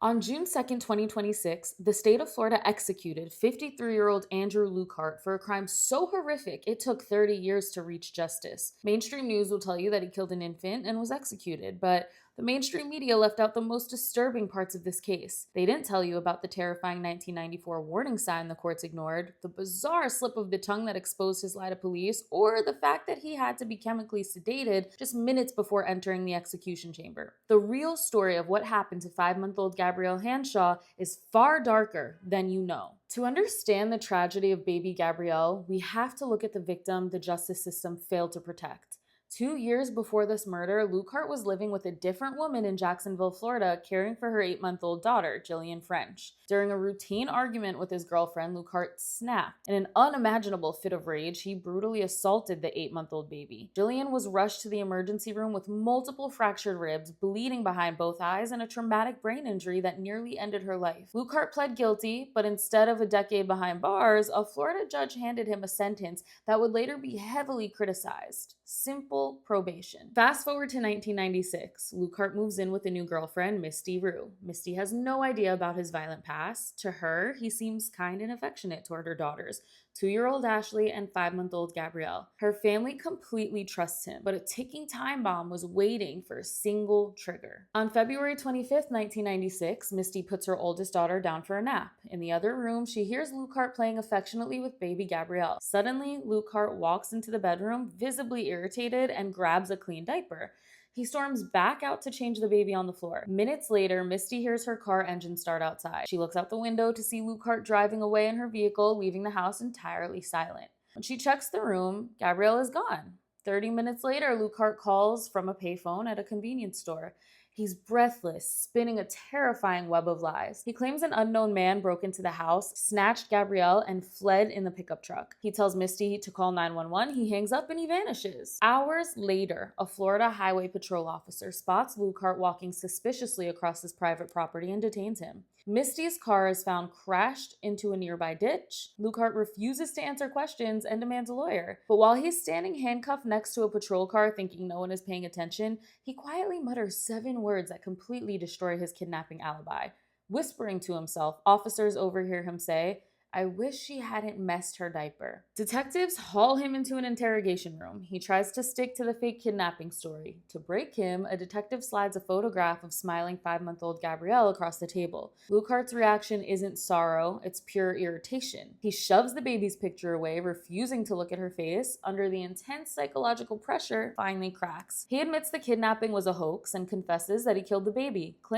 On June 2nd, 2026, the state of Florida executed 53-year-old Andrew Lukehart for a crime so horrific it took 30 years to reach justice. Mainstream news will tell you that he killed an infant and was executed, but the mainstream media left out the most disturbing parts of this case. They didn't tell you about the terrifying 1994 warning sign the courts ignored, the bizarre slip of the tongue that exposed his lie to police, or the fact that he had to be chemically sedated just minutes before entering the execution chamber. The real story of what happened to 5-month-old Gabrielle Hanshaw is far darker than you know. To understand the tragedy of baby Gabrielle, we have to look at the victim the justice system failed to protect. 2 years before this murder, Lukehart was living with a different woman in Jacksonville, Florida, caring for her 8-month-old daughter, Jillian French. During a routine argument with his girlfriend, Lukehart snapped. In an unimaginable fit of rage, he brutally assaulted the 8-month-old baby. Jillian was rushed to the emergency room with multiple fractured ribs, bleeding behind both eyes, and a traumatic brain injury that nearly ended her life. Lukehart pled guilty, but instead of a decade behind bars, a Florida judge handed him a sentence that would later be heavily criticized: simple probation. Fast forward to 1996. Lukehart moves in with a new girlfriend, Misty Rue. Misty has no idea about his violent past. To her, he seems kind and affectionate toward her daughters, 2-year-old Ashley and 5-month-old Gabrielle. Her family completely trusts him, but a ticking time bomb was waiting for a single trigger. On February 25th, 1996, Misty puts her oldest daughter down for a nap. In the other room, she hears Lukehart playing affectionately with baby Gabrielle. Suddenly, Lukehart walks into the bedroom, visibly irritated, and grabs a clean diaper. He storms back out to change the baby on the floor. Minutes later, Misty hears her car engine start outside. She looks out the window to see Lukehart driving away in her vehicle, leaving the house entirely silent. When she checks the room, Gabrielle is gone. 30 minutes later, Lukehart calls from a payphone at a convenience store. He's breathless, spinning a terrifying web of lies. He claims an unknown man broke into the house, snatched Gabrielle, and fled in the pickup truck. He tells Misty to call 911. He hangs up and he vanishes. Hours later, a Florida Highway Patrol officer spots Lukehart walking suspiciously across his private property and detains him. Misty's car is found crashed into a nearby ditch. Lukehart refuses to answer questions and demands a lawyer. But while he's standing handcuffed next to a patrol car thinking no one is paying attention, he quietly mutters 7 words that completely destroy his kidnapping alibi. Whispering to himself, officers overhear him say, "I wish she hadn't messed her diaper." Detectives haul him into an interrogation room. He tries to stick to the fake kidnapping story. To break him, a detective slides a photograph of smiling 5-month-old Gabrielle across the table. Lukehart's reaction isn't sorrow, it's pure irritation. He shoves the baby's picture away, refusing to look at her face. Under the intense psychological pressure, finally cracks. He admits the kidnapping was a hoax and confesses that he killed the baby,